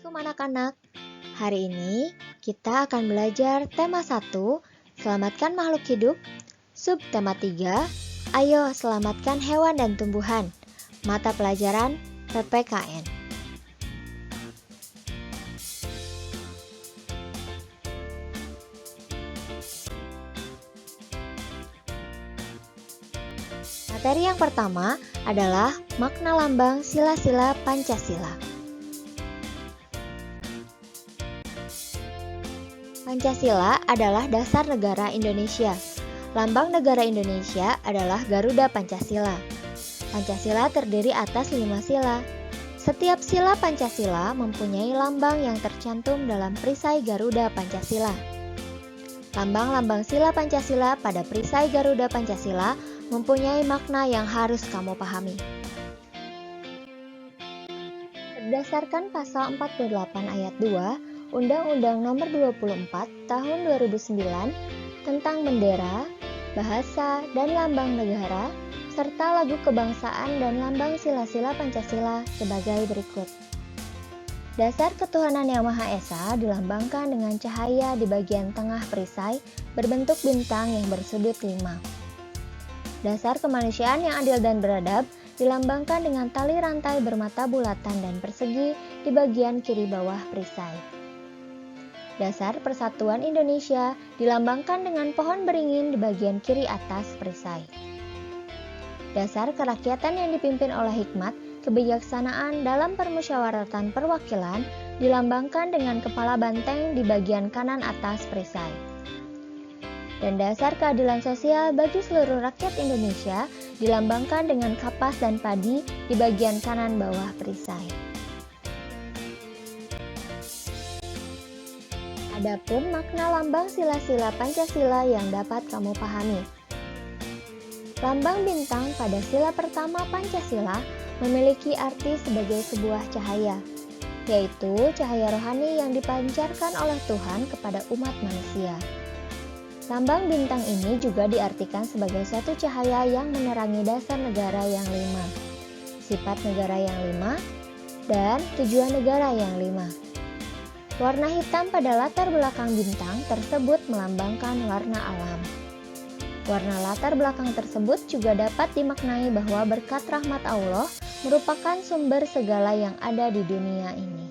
Assalamualaikum anak-anak. Hari ini kita akan belajar tema 1, selamatkan makhluk hidup. Subtema 3, ayo selamatkan hewan dan tumbuhan. Mata pelajaran PPKN. Materi yang pertama adalah makna lambang sila-sila Pancasila. Pancasila adalah dasar negara Indonesia. Lambang negara Indonesia adalah Garuda Pancasila. Pancasila terdiri atas 5 sila. Setiap sila Pancasila mempunyai lambang yang tercantum dalam perisai Garuda Pancasila. Lambang-lambang sila Pancasila pada perisai Garuda Pancasila mempunyai makna yang harus kamu pahami. Berdasarkan pasal 48 ayat 2, Undang-Undang Nomor 24 Tahun 2009 tentang bendera, bahasa, dan lambang negara, serta lagu kebangsaan dan lambang sila-sila Pancasila sebagai berikut. Dasar ketuhanan yang Maha Esa dilambangkan dengan cahaya di bagian tengah perisai berbentuk bintang yang bersudut 5. Dasar kemanusiaan yang adil dan beradab dilambangkan dengan tali rantai bermata bulatan dan persegi di bagian kiri bawah perisai. Dasar persatuan Indonesia dilambangkan dengan pohon beringin di bagian kiri atas perisai. Dasar kerakyatan yang dipimpin oleh hikmat, kebijaksanaan dalam permusyawaratan perwakilan dilambangkan dengan kepala banteng di bagian kanan atas perisai. Dan dasar keadilan sosial bagi seluruh rakyat Indonesia dilambangkan dengan kapas dan padi di bagian kanan bawah perisai. Adapun makna lambang sila-sila Pancasila yang dapat kamu pahami. Lambang bintang pada sila pertama Pancasila memiliki arti sebagai sebuah cahaya, yaitu cahaya rohani yang dipancarkan oleh Tuhan kepada umat manusia. Lambang bintang ini juga diartikan sebagai suatu cahaya yang menerangi dasar negara yang 5, sifat negara yang 5, dan tujuan negara yang 5. Warna hitam pada latar belakang bintang tersebut melambangkan warna alam. Warna latar belakang tersebut juga dapat dimaknai bahwa berkat rahmat Allah merupakan sumber segala yang ada di dunia ini.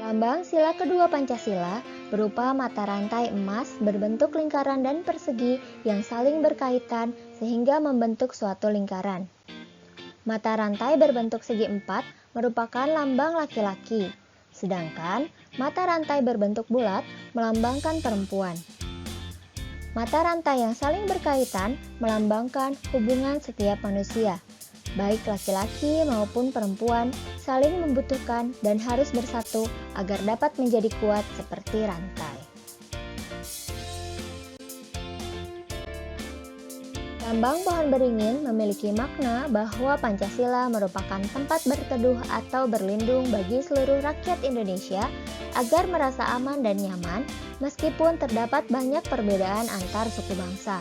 Lambang sila kedua Pancasila berupa mata rantai emas berbentuk lingkaran dan persegi yang saling berkaitan sehingga membentuk suatu lingkaran. Mata rantai berbentuk segi 4 merupakan lambang laki-laki, sedangkan mata rantai berbentuk bulat melambangkan perempuan. Mata rantai yang saling berkaitan melambangkan hubungan setiap manusia, baik laki-laki maupun perempuan saling membutuhkan dan harus bersatu agar dapat menjadi kuat seperti rantai. Lambang pohon beringin memiliki makna bahwa Pancasila merupakan tempat berteduh atau berlindung bagi seluruh rakyat Indonesia agar merasa aman dan nyaman meskipun terdapat banyak perbedaan antar suku bangsa.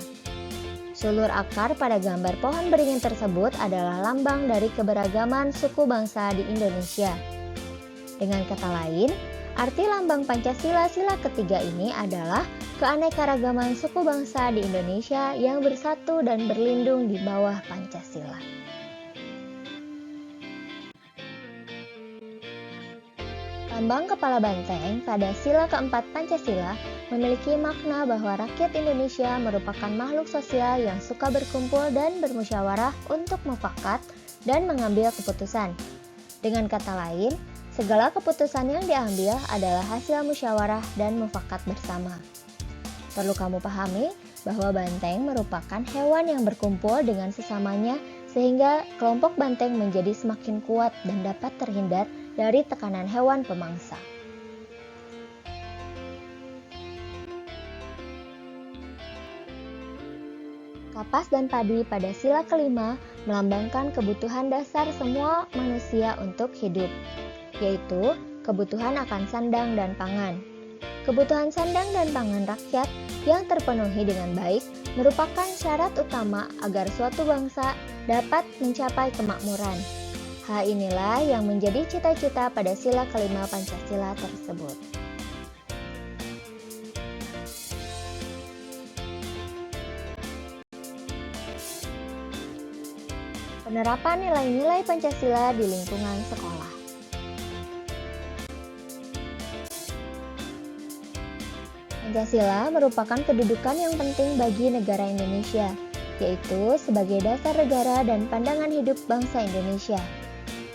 Sulur akar pada gambar pohon beringin tersebut adalah lambang dari keberagaman suku bangsa di Indonesia. Dengan kata lain, arti lambang Pancasila sila ketiga ini adalah keanekaragaman suku bangsa di Indonesia yang bersatu dan berlindung di bawah Pancasila. Lambang kepala banteng pada sila keempat Pancasila memiliki makna bahwa rakyat Indonesia merupakan makhluk sosial yang suka berkumpul dan bermusyawarah untuk mufakat dan mengambil keputusan. Dengan kata lain, segala keputusan yang diambil adalah hasil musyawarah dan mufakat bersama. Perlu kamu pahami bahwa banteng merupakan hewan yang berkumpul dengan sesamanya sehingga kelompok banteng menjadi semakin kuat dan dapat terhindar dari tekanan hewan pemangsa. Kapas dan padi pada sila kelima melambangkan kebutuhan dasar semua manusia untuk hidup, yaitu kebutuhan akan sandang dan pangan. Kebutuhan sandang dan pangan rakyat yang terpenuhi dengan baik merupakan syarat utama agar suatu bangsa dapat mencapai kemakmuran. Hal inilah yang menjadi cita-cita pada sila kelima Pancasila tersebut. Penerapan nilai-nilai Pancasila di lingkungan sekolah. Pancasila merupakan kedudukan yang penting bagi negara Indonesia, yaitu sebagai dasar negara dan pandangan hidup bangsa Indonesia.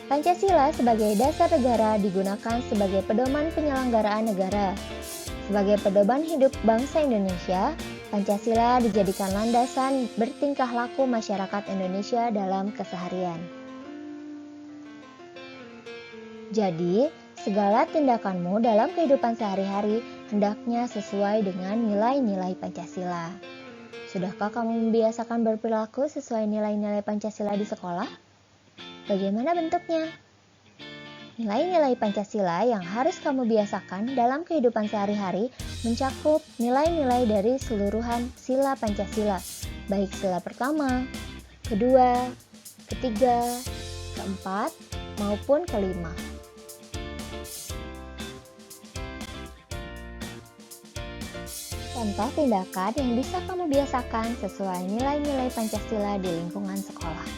Pancasila sebagai dasar negara digunakan sebagai pedoman penyelenggaraan negara. Sebagai pedoman hidup bangsa Indonesia, Pancasila dijadikan landasan bertingkah laku masyarakat Indonesia dalam keseharian. Jadi, segala tindakanmu dalam kehidupan sehari-hari hendaknya sesuai dengan nilai-nilai Pancasila. Sudahkah kamu membiasakan berperilaku sesuai nilai-nilai Pancasila di sekolah? Bagaimana bentuknya? Nilai-nilai Pancasila yang harus kamu biasakan dalam kehidupan sehari-hari mencakup nilai-nilai dari seluruhan sila Pancasila, baik sila pertama, kedua, ketiga, keempat, maupun kelima. Contoh tindakan yang bisa kamu biasakan sesuai nilai-nilai Pancasila di lingkungan sekolah.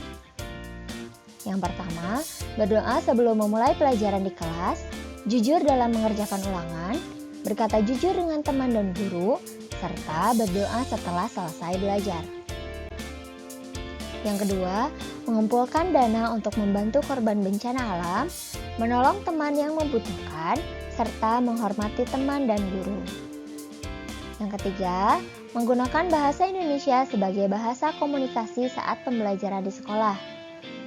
Yang pertama, berdoa sebelum memulai pelajaran di kelas, jujur dalam mengerjakan ulangan, berkata jujur dengan teman dan guru, serta berdoa setelah selesai belajar. Yang kedua, mengumpulkan dana untuk membantu korban bencana alam, menolong teman yang membutuhkan, serta menghormati teman dan guru. Yang ketiga, menggunakan bahasa Indonesia sebagai bahasa komunikasi saat pembelajaran di sekolah,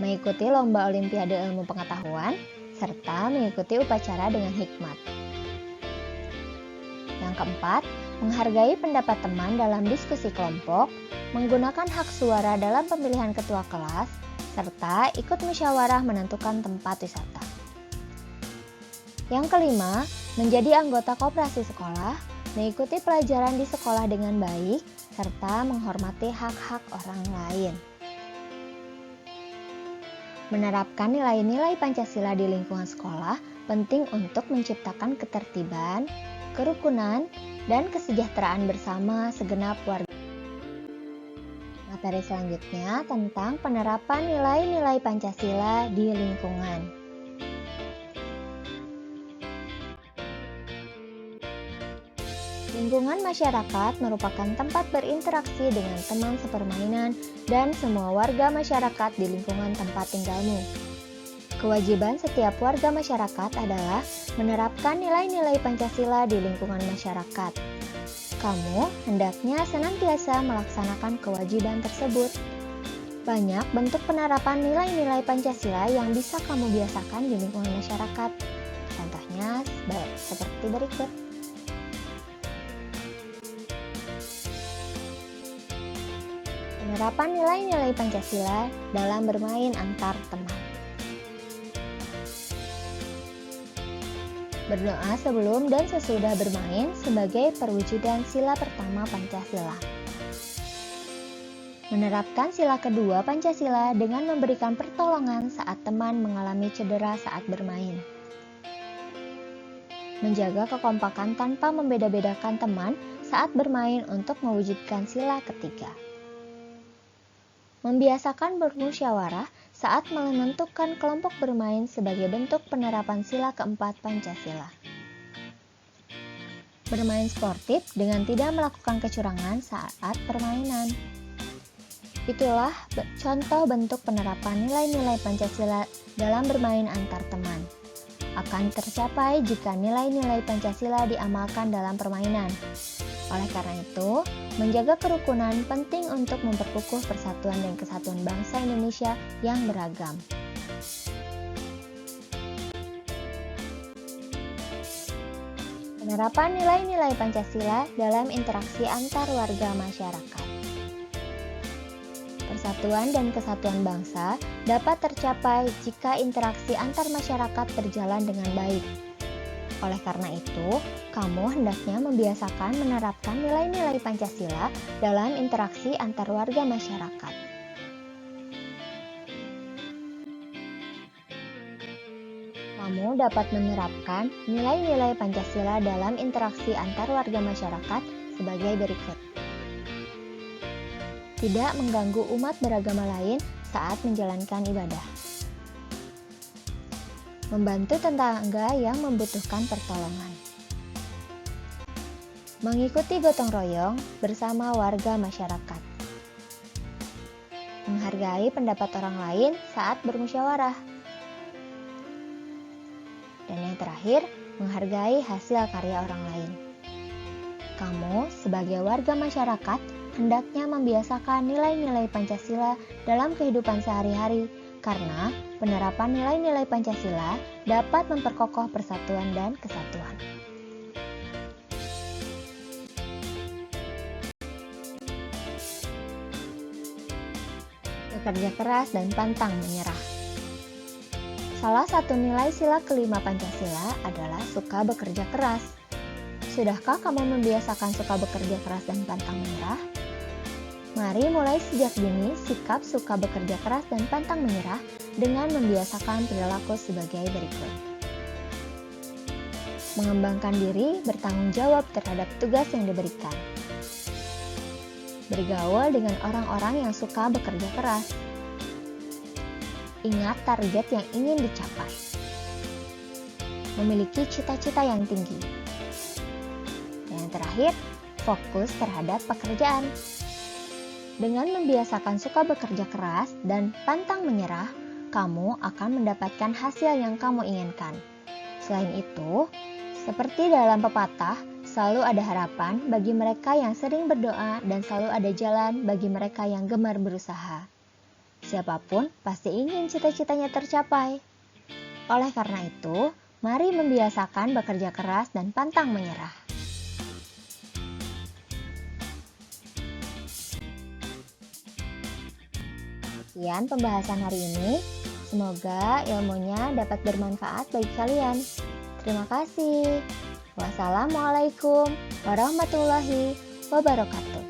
mengikuti lomba olimpiade ilmu pengetahuan, serta mengikuti upacara dengan hikmat. Yang keempat, menghargai pendapat teman dalam diskusi kelompok, menggunakan hak suara dalam pemilihan ketua kelas, serta ikut musyawarah menentukan tempat wisata. Yang kelima, menjadi anggota koperasi sekolah, mengikuti pelajaran di sekolah dengan baik, serta menghormati hak-hak orang lain. Menerapkan nilai-nilai Pancasila di lingkungan sekolah penting untuk menciptakan ketertiban, kerukunan, dan kesejahteraan bersama segenap warga. Materi selanjutnya tentang penerapan nilai-nilai Pancasila di lingkungan. Lingkungan masyarakat merupakan tempat berinteraksi dengan teman sepermainan dan semua warga masyarakat di lingkungan tempat tinggalmu. Kewajiban setiap warga masyarakat adalah menerapkan nilai-nilai Pancasila di lingkungan masyarakat. Kamu hendaknya senantiasa melaksanakan kewajiban tersebut. Banyak bentuk penerapan nilai-nilai Pancasila yang bisa kamu biasakan di lingkungan masyarakat. Contohnya seperti berikut. Penerapan nilai-nilai Pancasila dalam bermain antar teman. Berdoa sebelum dan sesudah bermain sebagai perwujudan sila pertama Pancasila. Menerapkan sila kedua Pancasila dengan memberikan pertolongan saat teman mengalami cedera saat bermain. Menjaga kekompakan tanpa membeda-bedakan teman saat bermain untuk mewujudkan sila ketiga. Membiasakan bermusyawarah saat menentukan kelompok bermain sebagai bentuk penerapan sila keempat Pancasila. Bermain sportif dengan tidak melakukan kecurangan saat permainan. Itulah contoh bentuk penerapan nilai-nilai Pancasila dalam bermain antar teman. Akan tercapai jika nilai-nilai Pancasila diamalkan dalam permainan. Oleh karena itu, menjaga kerukunan penting untuk memperkukuh persatuan dan kesatuan bangsa Indonesia yang beragam. Penerapan nilai-nilai Pancasila dalam interaksi antar warga masyarakat. Persatuan dan kesatuan bangsa dapat tercapai jika interaksi antar masyarakat berjalan dengan baik. Oleh karena itu, kamu hendaknya membiasakan menerapkan nilai-nilai Pancasila dalam interaksi antar warga masyarakat. Kamu dapat menerapkan nilai-nilai Pancasila dalam interaksi antar warga masyarakat sebagai berikut. Tidak mengganggu umat beragama lain saat menjalankan ibadah. Membantu tetangga yang membutuhkan pertolongan. Mengikuti gotong royong bersama warga masyarakat. Menghargai pendapat orang lain saat bermusyawarah. Dan yang terakhir, menghargai hasil karya orang lain. Kamu sebagai warga masyarakat hendaknya membiasakan nilai-nilai Pancasila dalam kehidupan sehari-hari karena penerapan nilai-nilai Pancasila dapat memperkokoh persatuan dan kesatuan. Bekerja keras dan pantang menyerah. Salah satu nilai sila kelima Pancasila adalah suka bekerja keras. Sudahkah kamu membiasakan suka bekerja keras dan pantang menyerah? Mari mulai sejak dini sikap suka bekerja keras dan pantang menyerah dengan membiasakan perilaku sebagai berikut. Mengembangkan diri bertanggung jawab terhadap tugas yang diberikan. Bergaul dengan orang-orang yang suka bekerja keras. Ingat target yang ingin dicapai. Memiliki cita-cita yang tinggi. Dan yang terakhir, fokus terhadap pekerjaan. Dengan membiasakan suka bekerja keras dan pantang menyerah, kamu akan mendapatkan hasil yang kamu inginkan. Selain itu, seperti dalam pepatah, selalu ada harapan bagi mereka yang sering berdoa dan selalu ada jalan bagi mereka yang gemar berusaha. Siapapun pasti ingin cita-citanya tercapai. Oleh karena itu, mari membiasakan bekerja keras dan pantang menyerah. Sekian pembahasan hari ini. Semoga ilmunya dapat bermanfaat bagi kalian. Terima kasih. Wassalamualaikum warahmatullahi wabarakatuh.